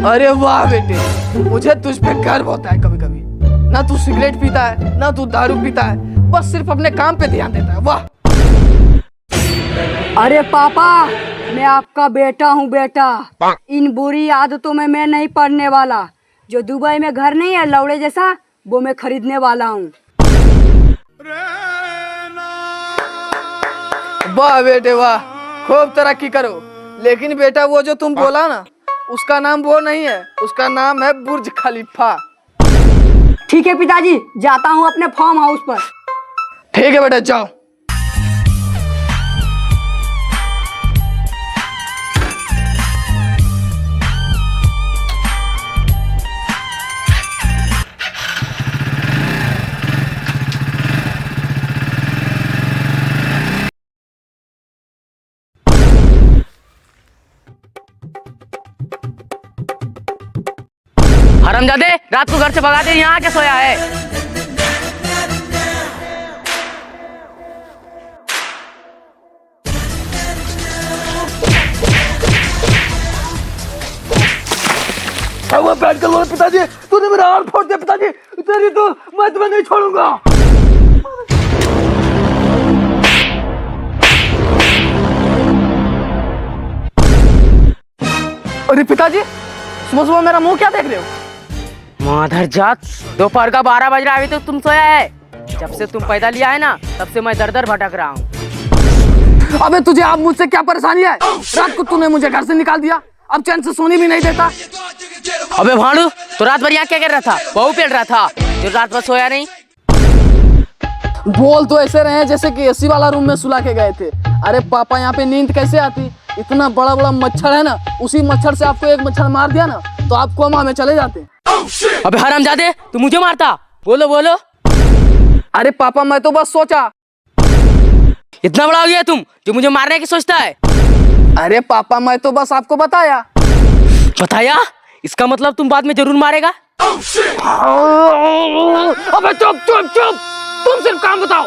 अरे वाह बेटे, मुझे तुझ पे गर्व होता है कभी कभी। ना तू सिगरेट पीता है, ना तू दारू पीता है, बस सिर्फ अपने काम पे ध्यान देता है। वाह। अरे पापा, मैं आपका बेटा हूँ बेटा। इन बुरी आदतों में मैं नहीं पड़ने वाला। जो दुबई में घर नहीं है लौड़े जैसा, वो मैं खरीदने वाला हूँ। वाह बेटे वाह, खूब तरक्की करो। लेकिन बेटा वो जो तुम बोला ना, उसका नाम वो नहीं है, उसका नाम है बुर्ज खलीफा। ठीक है पिताजी, जाता हूँ अपने फार्म हाउस पर। ठीक है बेटा, जाओ। हरामजादे, रात को घर से भगा दे, यहाँ आके सोया है। बैठ कर बोलो, पिताजी तूने मेरा हाथ फोड़ दिया। पिताजी तेरी तो मैं तुम्हें नहीं छोड़ूंगा। अरे पिताजी, सुबह सुबह मेरा मुंह क्या देख रहे हो? माधर जात, दोपहर का 12 बज रहा है, अभी तक तुम सोया है। जब से तुम पैदा लिया है ना, तब से मैं दर दर भटक रहा हूँ। अबे तुझे अब मुझसे क्या परेशानी है? रात को तूने मुझे घर से निकाल दिया, अब चैन से सोने भी नहीं देता। अबे भाड़ू, तो रात भर यहाँ क्या कर रहा था? बहू पेल रहा था जो रात भर सोया नहीं। बोल तो ऐसे रहे जैसे कि एसी वाला रूम में सुला के गए थे। अरे पापा, यहाँ पे नींद कैसे आती? इतना बड़ा बड़ा मच्छर है ना, उसी मच्छर से आपको एक मच्छर मार दिया ना तो आप कोमा में चले जाते। अबे हरामजादे, तू मुझे मारता? बोलो बोलो। अरे पापा, मैं तो बस सोचा। इतना बड़ा हो गया तुम जो मुझे मारने की सोचता है? अरे पापा, मैं तो बस आपको बताया। बताया? इसका मतलब तुम बाद में जरूर मारेगा। अबे चुप चुप चुप, तुम सिर्फ काम बताओ।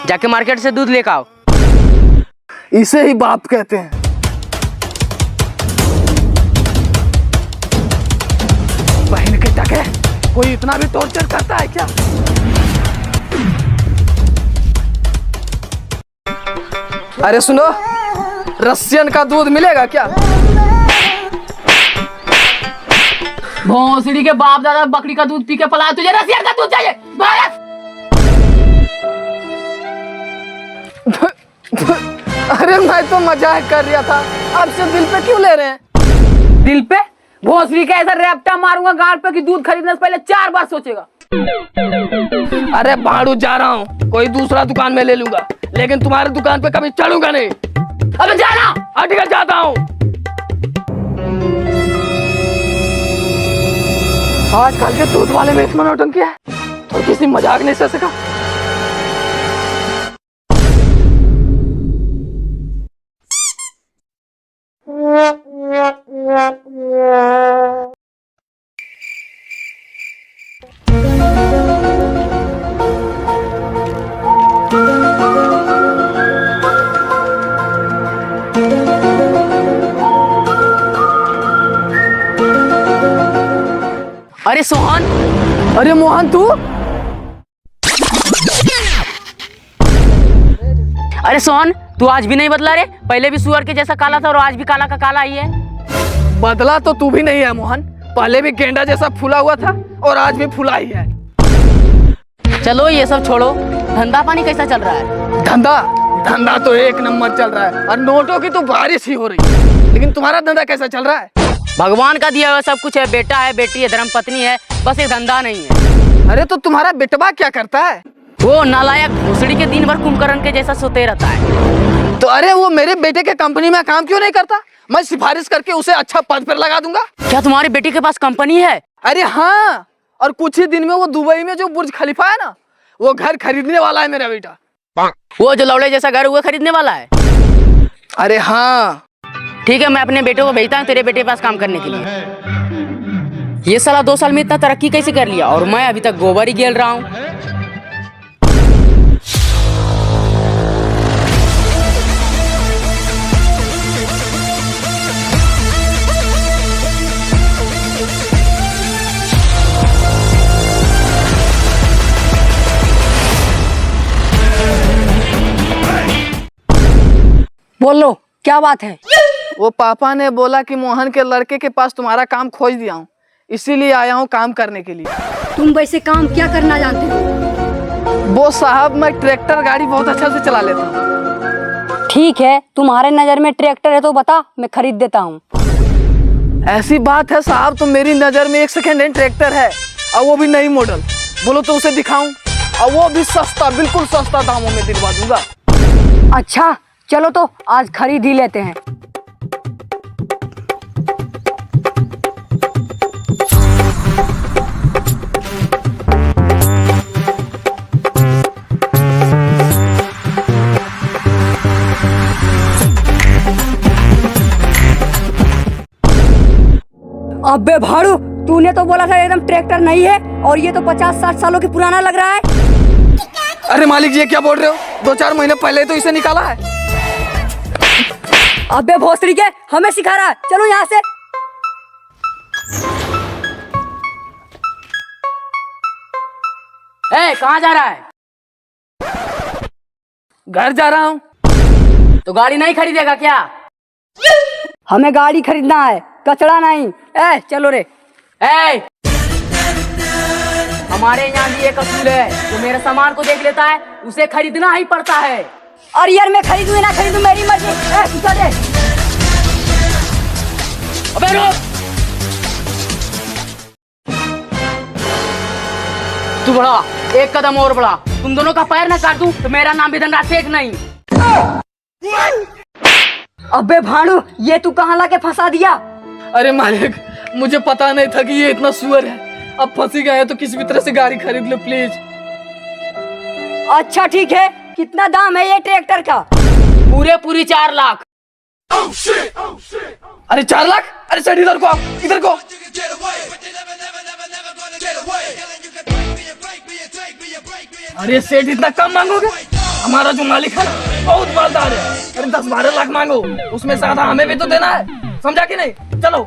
जाके मार्केट से दूध लेकर आओ। इसे ही बाप कहते हैं। बहन के टके, कोई इतना भी टॉर्चर करता है क्या? अरे सुनो, रशियन का दूध मिलेगा क्या? भोसड़ी के बाप दादा बकरी का दूध पी के पलाया, तुझे रसियन का दूध चाहिए? अरे मैं तो मजाक कर रहा था, आपसे दिल पे क्यों ले रहे हैं? दिल पे? भोसड़ी का ऐसा रैप्टा मारूंगा गाल पे कि दूध खरीदने से पहले 4 बार सोचेगा। अरे भाड़ू, जा रहा हूँ, कोई दूसरा दुकान में ले लूंगा, लेकिन तुम्हारे दुकान पे कभी चढ़ूंगा नहीं। अबे जाना। हट जाता हूँ। आजकल के दूध वाले में इतना नौटंकी है तो किसी मजाक नहीं कर सका। अरे सोहन। अरे मोहन, तू? अरे सोहन, तू आज भी नहीं बदला रे। पहले भी सुअर के जैसा काला था और आज भी काला का काला ही है। बदला तो तू भी नहीं है मोहन, पहले भी गेंडा जैसा फूला हुआ था और आज भी फूला ही है। चलो ये सब छोड़ो, धंधा पानी कैसा चल रहा है? धंधा धंधा तो एक नंबर चल रहा है और नोटों की तो बारिश ही हो रही है। लेकिन तुम्हारा धंधा कैसा चल रहा है? भगवान का दिया हुआ सब कुछ है, बेटा है, बेटी है, धर्म पत्नी है, बस एक धंधा नहीं है। अरे तो तुम्हारा बेटवा क्या करता है? वो नालायक भोसड़ी के दिन भर कुंभकर्ण के जैसा सोते रहता है। तो अरे वो मेरे बेटे के कंपनी में काम क्यों नहीं करता? मैं सिफारिश करके उसे अच्छा पद पर लगा दूंगा। क्या तुम्हारी बेटी के पास कंपनी है? अरे हाँ, और कुछ ही दिन में वो दुबई में जो बुर्ज खलीफा है ना, वो घर खरीदने वाला है मेरा बेटा। वो जो लौड़े जैसा घर हुआ खरीदने वाला है? अरे हाँ। ठीक है, मैं अपने बेटे को भेजता हूँ तेरे बेटे के पास काम करने के लिए। ये साला 2 साल में इतना तरक्की कैसे कर लिया और मैं अभी तक गोबर ही गेल रहा हूँ। बोलो क्या बात है? वो पापा ने बोला कि मोहन के लड़के के पास तुम्हारा काम खोज दिया हूँ, इसीलिए आया हूँ काम करने के लिए। तुम वैसे काम क्या करना जानते हो? वो साहब, मैं ट्रैक्टर गाड़ी बहुत अच्छा से चला लेता हूँ। ठीक है, तुम्हारे नजर में ट्रैक्टर है तो बता, मैं खरीद देता हूँ। ऐसी बात है साहब, तो मेरी नज़र में एक सेकेंड हैंड ट्रैक्टर है, और वो भी नई मॉडल। बोलो तो उसे दिखाऊं, और वो भी सस्ता, बिल्कुल सस्ता दामों में दिलवा दूंगा। अच्छा चलो तो आज खरीद ही लेते हैं। अबे भाड़ू, तूने तो बोला था एकदम ट्रैक्टर नहीं है, और ये तो 50-60 सालों की पुराना लग रहा है। अरे मालिक, ये क्या बोल रहे हो? 2-4 महीने पहले तो इसे निकाला है। अबे भोसड़ी के, हमें सिखा रहा है, चलो यहाँ से। कहाँ जा रहा है? घर जा रहा हूँ। तो गाड़ी नहीं खरीदेगा क्या? हमें गाड़ी खरीदना है, कचड़ा नहीं। चलो रे। हमारे यहाँ भी एक असूल है, जो मेरे सामान को देख लेता है उसे खरीदना ही पड़ता है। और यार मैं खरीदूं या ना खरीदूं मेरी मर्जी। चल दे। अबे रुक! तू बढ़ा, एक कदम और बढ़ा, तुम दोनों का पैर न काट दूं तो मेरा नाम विधनराज शेख नहीं। अबे भाड़ू, ये तू कहाँ लाके फंसा दिया? अरे मालिक, मुझे पता नहीं था कि ये इतना सुअर है। अब फंसी गए हैं तो किसी भी तरह से गाड़ी खरीद लो प्लीज। अच्छा ठीक है, कितना दाम है ये ट्रैक्टर का? पूरी 4 लाख। अरे 4 लाख? अरे चढ़ इधर को, आप इधर को। अरे सेठ, इतना कम मांगोगे? हमारा जो मालिक है ना, बहुत मालदार है। अरे 10-12 लाख मांगो, उसमें से आधा हमें भी तो देना है, समझा कि नहीं? चलो।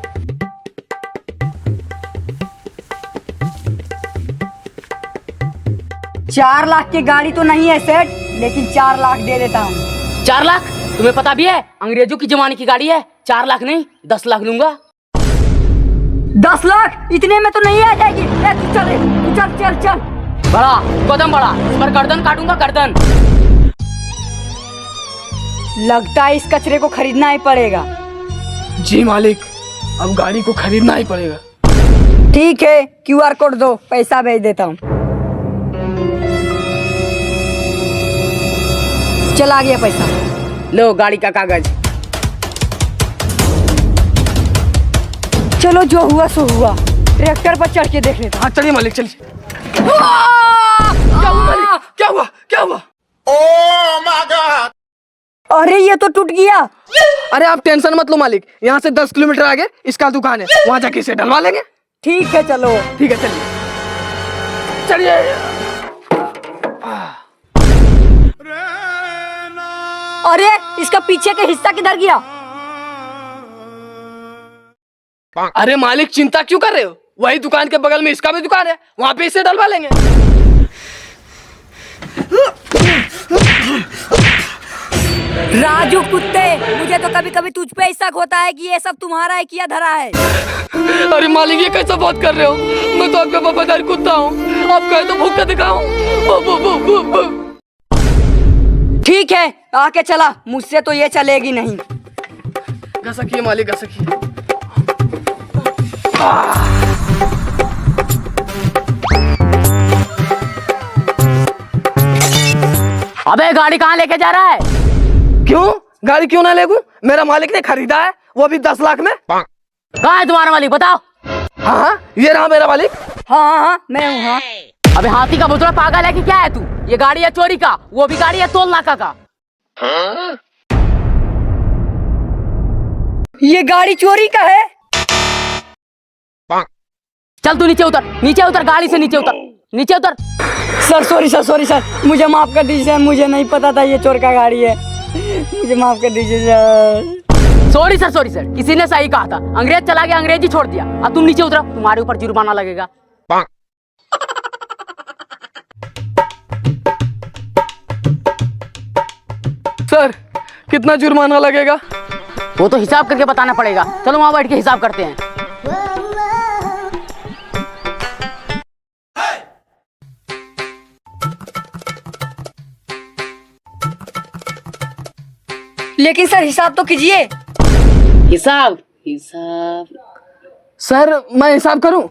चार लाख की गाड़ी तो नहीं है सेठ, लेकिन 4 लाख दे देता हूँ। 4 लाख? तुम्हें पता भी है अंग्रेजों की जमाने की गाड़ी है। 4 लाख नहीं, 10 लाख लूंगा। 10 लाख? इतने में तो नहीं आ जाएगी। तू चल रे, तू चल चल चल। बड़ा कदम बढ़ा, इस पर गर्दन काटूंगा, गर्दन। लगता है इस कचरे को खरीदना ही पड़ेगा। जी मालिक, अब गाड़ी को खरीदना ही पड़ेगा। ठीक है, QR कोड दो, पैसा भेज देता हूँ। चला गया पैसा। लो गाड़ी का कागज। चलो, जो हुआ सो हुआ। ट्रैक्टर पर चढ़ के देख लेता। हाँ चलिए मालिक, चलिए। क्या हुआ मालिक? क्या हुआ? क्या हुआ? Oh my God! अरे ये तो टूट गया। अरे आप टेंशन मत लो मालिक, यहाँ से 10 किलोमीटर आगे इसका दुकान है, वहाँ जाके इसे डलवा लेंगे। ठीक है चलो। ठीक है, चलिए चलिए। अरे इसका पीछे का हिस्सा किधर गया? अरे मालिक, चिंता क्यों कर रहे हो? वही दुकान के बगल में इसका भी दुकान है, वहाँ पे इसे डलवा लेंगे। राजू कुत्ते, मुझे तो कभी कभी तुझ पे ही शक होता है कि ये सब तुम्हारा है किया धरा है। अरे मालिक, ये कैसा बात कर रहे हो? मैं तो आपका वफादार कुत्ता हूँ, आप कहे तो भूख दिखाऊं। ठीक है, आके चला, मुझसे तो ये चलेगी नहीं। घसकिए मालिक, घसकिए। अबे गाड़ी कहाँ लेके जा रहा है? क्यों? गाड़ी क्यों ना ले लूं? मेरा मालिक ने खरीदा है, वो भी 10 लाख में। कहाँ है तुम्हारा मालिक, बताओ। हाँ हाँ, ये रहा मेरा मालिक। हाँ, मैं हूँ। हाँ, अबे हाथी का भुतड़ा पागल है कि क्या है तू? ये गाड़ी है चोरी का, वो भी गाड़ी है तोल नाका का। ये गाड़ी चोरी का है। चल तू नीचे उतर, नीचे उतर, गाड़ी से नीचे उतर, नीचे उतर। सर सॉरी सर, मुझे माफ कर दीजिए सर, मुझे नहीं पता था ये चोर का गाड़ी है, मुझे माफ कर दीजिए सर। सॉरी सर, किसी ने सही कहा था, अंग्रेज चला गया, अंग्रेजी छोड़ दिया। अब तुम नीचे उतरो, तुम्हारे ऊपर जुर्माना लगेगा। सर, कितना जुर्माना लगेगा? वो तो हिसाब करके बताना पड़ेगा। चलो वहाँ बैठ के हिसाब करते हैं। लेकिन सर हिसाब तो कीजिए। हिसाब हिसाब सर मैं हिसाब करूं?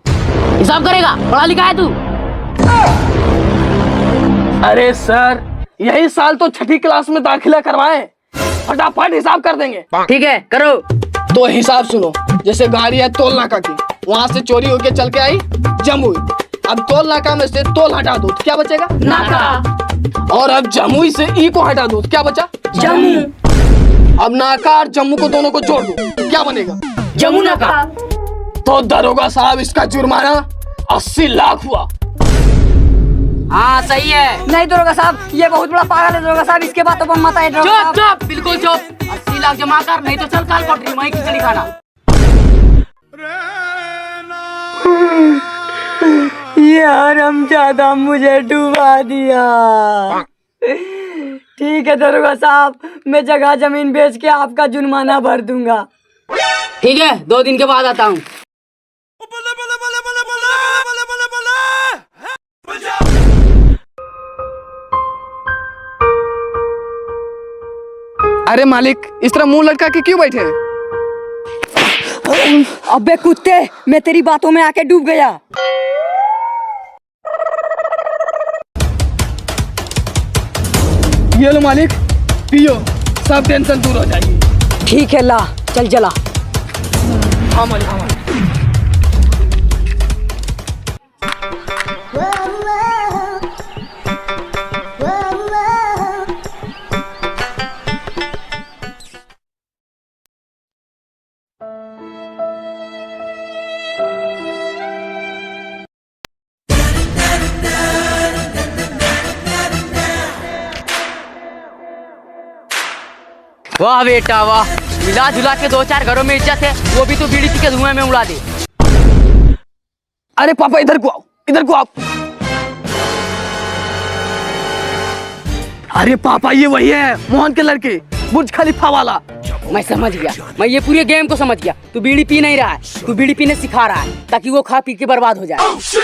हिसाब करेगा? पढ़ा लिखा है तू? अरे सर यही साल तो 6ठी क्लास में दाखिला करवाए, फटाफट हिसाब कर देंगे। ठीक है करो। तो हिसाब सुनो, जैसे गाड़ी है टोल नाका की, वहाँ से चोरी होके चल के आई जमुई। अब टोल नाका में से टोल हटा दो तो क्या बचेगा? नाका। और अब जमुई से ई को हटा दो तो क्या बचा? जम्मू। अब नाका और जम्मू को दोनों को जोड़ दो, क्या बनेगा? जमुना का। तो दरोगा साहब इसका जुर्माना 80 लाख हुआ। हाँ सही है। नहीं दरोगा साहब, ये बहुत बड़ा पागल है दरोगा साहब, इसके बातों पर मत आइए दरोगा चुप साहब। चुप बिल्कुल चुप। 80 लाख जमा कर, नहीं तो चल काल पटरी वहीं खिचड़ी खाना। यार हम ज्यादा मुझे डुबा दिया। ठीक है दरोगा साहब, मैं जगह जमीन बेच के आपका जुर्माना भर दूंगा। ठीक है 2 दिन के बाद आता हूँ। अरे मालिक इस तरह मुंह लटका के क्यों बैठे हैं? अबे कुत्ते, मैं तेरी बातों में आके डूब गया। ये लो मालिक, पियो, सब टेंशन दूर हो जाएगी। ठीक है ला, चल जला। हाँ मालिक, हाँ मालिक। वाह बेटा वाह, मिला जुला के 2-4 घरों में इज्जत है, वो भी तो बीड़ी पी के धुएं में उड़ा दे। अरे पापा इधर को आओ, इधर को आओ। अरे पापा ये वही है मोहन के लड़के, बुर्ज खलीफा वाला। मैं समझ गया, मैं ये पूरे गेम को समझ गया। तू बीड़ी पी नहीं रहा है, तू बीड़ी पीने सिखा रहा है ताकि वो खा पी के बर्बाद हो जाए।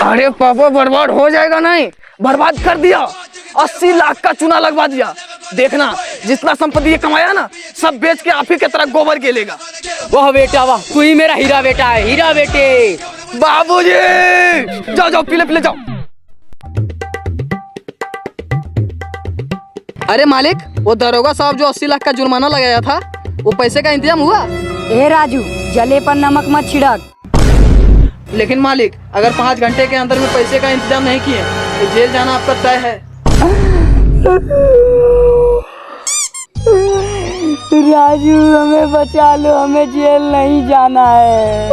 अरे पापा बर्बाद हो जाएगा नहीं, बर्बाद कर दिया। 80 लाख का चूना लगवा दिया। देखना जितना संपत्ति ये कमाया ना, सब बेच के आप ही की तरह गोबर गेलेगा। वाह बेटा वाह, तू ही मेरा हीरा बेटा है, हीरा बेटे। बाबूजी जाओ जाओ, पीले पीले जाओ। अरे मालिक, वो दरोगा साहब जो 80 लाख का जुर्माना लगाया था, वो पैसे का इंतजाम हुआ? ए राजू, जले पर नमक मत छिड़क। लेकिन मालिक अगर 5 घंटे के अंदर में पैसे का इंतजाम नहीं किए तो जेल जाना आपका तय है। राजू हमें बचा लो, हमें जेल नहीं जाना है।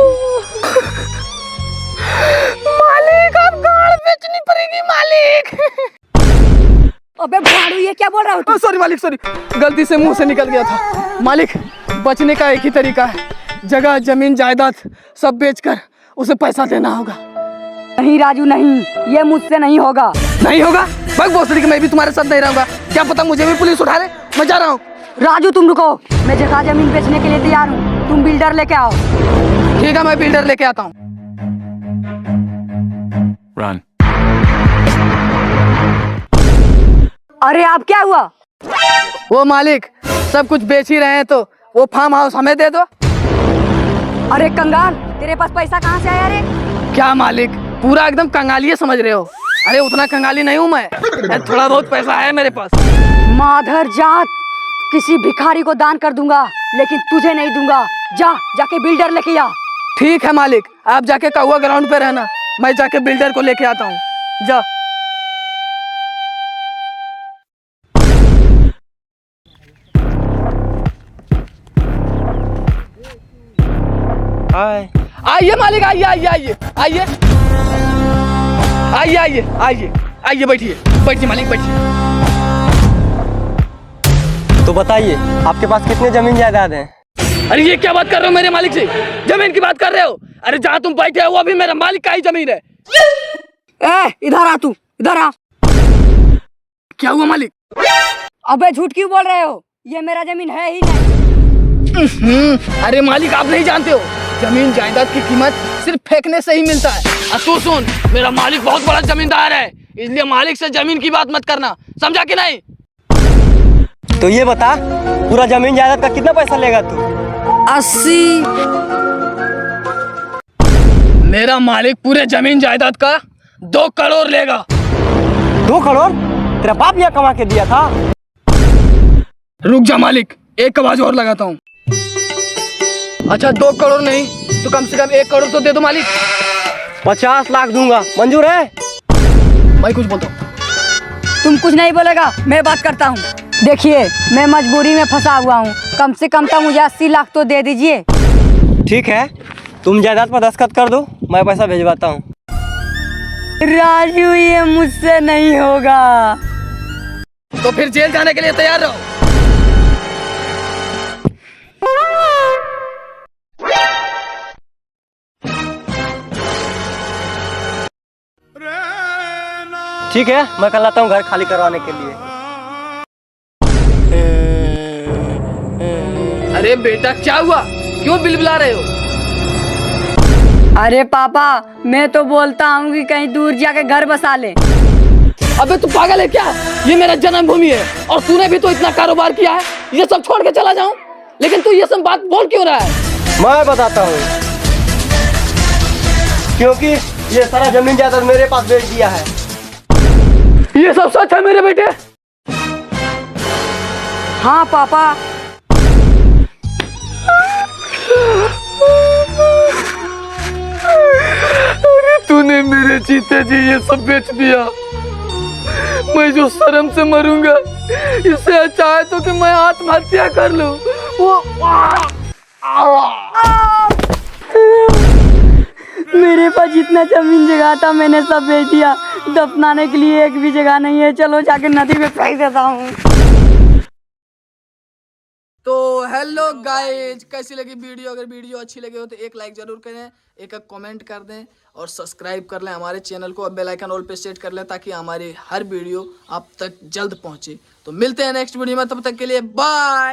मालिक अब गाड़ बेचनी पड़ेगी मालिक। अबे भाड़ू, ये क्या बोल रहा हो? सॉरी मालिक, सॉरी, गलती से मुंह से निकल गया था। मालिक बचने का एक ही तरीका है, जगह जमीन जायदाद सब बेचकर उसे पैसा देना होगा। नहीं राजू नहीं, ये मुझसे नहीं होगा। नहीं होगा? बग भोसड़ी कि मैं भी तुम्हारे साथ नहीं रहूंगा। क्या पता मुझे भी पुलिस उठा ले, मैं जा रहा हूँ। राजू तुम रुको, मैं जगह जमीन बेचने के लिए तैयार हूँ, तुम बिल्डर लेके आओ। ठीक है मैं बिल्डर लेके आता हूँ। Run. अरे आप क्या हुआ? वो मालिक सब कुछ बेच ही रहे हैं तो वो फार्म हाउस हमें दे दो। अरे कंगाल, तेरे पास पैसा कहाँ से आया रे? क्या मालिक, पूरा एकदम कंगाली समझ रहे हो? अरे उतना कंगाली नहीं हूँ मैं, थोड़ा बहुत पैसा है मेरे पास। माधर जात, किसी भिखारी को दान कर दूंगा लेकिन तुझे नहीं दूंगा। जा जाके बिल्डर लेके आ। ठीक है मालिक, आप जाके कौआ ग्राउंड पे रहना, मैं जाके बिल्डर को लेके आता हूँ। जा। आइए मालिक, आइए आइए आइए आइए आइए आइए आइए आइए, बैठिए बैठिए मालिक बैठिए। तो बताइए आपके पास कितने जमीन जायदाद हैं? अरे ये क्या बात कर रहे हो मेरे मालिक से? जमीन की बात कर रहे हो? अरे जहाँ तुम बैठे हो वो भी मेरा मालिक का ही जमीन है। ए इधर आ, तू इधर आ। क्या हुआ मालिक? अबे झूठ क्यों बोल रहे हो? ये मेरा जमीन है ही नहीं। अरे मालिक, आप नहीं जानते हो, जमीन जायदाद की कीमत सिर्फ फेंकने से ही मिलता है। तू सुन, मेरा मालिक बहुत बड़ा जमींदार है, इसलिए मालिक से जमीन की बात मत करना, समझा कि नहीं? तो ये बता, पूरा जमीन जायदाद का कितना पैसा लेगा तू? 80। मेरा मालिक पूरे जमीन जायदाद का 2 करोड़ लेगा। 2 करोड़? तेरा बाप यहाँ कमा के दिया था। रुक जा मालिक, एक आवाज और लगाता हूँ। अच्छा 2 करोड़ नहीं तो कम से कम 1 करोड़ तो दे दो मालिक। 50 लाख दूंगा, मंजूर है? मैं कुछ बोलता हूँ। तुम कुछ नहीं बोलेगा, मैं बात करता हूँ। देखिए, मैं मजबूरी में फंसा हुआ हूँ, कम से कम तो मुझे 80 लाख तो दे दीजिए। ठीक है, तुम जायदाद पर दस्तखत कर दो, मैं पैसा भिजवाता हूँ। राजू, ये मुझसे नहीं होगा। तो फिर जेल जाने के लिए तैयार रहो। ठीक है, मैं कल आता हूँ घर खाली करवाने के लिए। अरे बेटा, क्या हुआ? क्यों बिलबिला रहे हो? अरे पापा, मैं तो बोलता हूँ कि कहीं दूर जाके घर बसा ले। अबे तू पागल है क्या? ये मेरा जन्मभूमि है और तूने भी तो इतना कारोबार किया है, ये सब छोड़ के चला जाऊं? लेकिन तू ये सब बात बोल क्यों रहा है? मैं बताता हूँ, क्योंकि ये सारा जमीन जायदाद मेरे पास बेच दिया है। ये सब सच है मेरे बेटे? हाँ पापा। अरे तूने मेरे जीते जी ये सब बेच दिया। मैं जो शर्म से मरूंगा, इससे अच्छा है तो कि मैं आत्महत्या कर लूं। मेरे पास जितना जमीन जगह था मैंने सब बेच दिया, दफनाने के लिए एक भी जगह नहीं है। चलो जाके नदी में फेंक देता हूँ। तो हेलो गाइज, कैसी लगी वीडियो? अगर वीडियो अच्छी लगी हो तो एक लाइक जरूर करें, एक कमेंट कर दें और सब्सक्राइब कर लें हमारे चैनल को। अब बेल आइकन ऑल पे सेट कर लें ताकि हमारी हर वीडियो आप तक जल्द पहुंचे। तो मिलते हैं नेक्स्ट वीडियो में, तब तक के लिए बाय।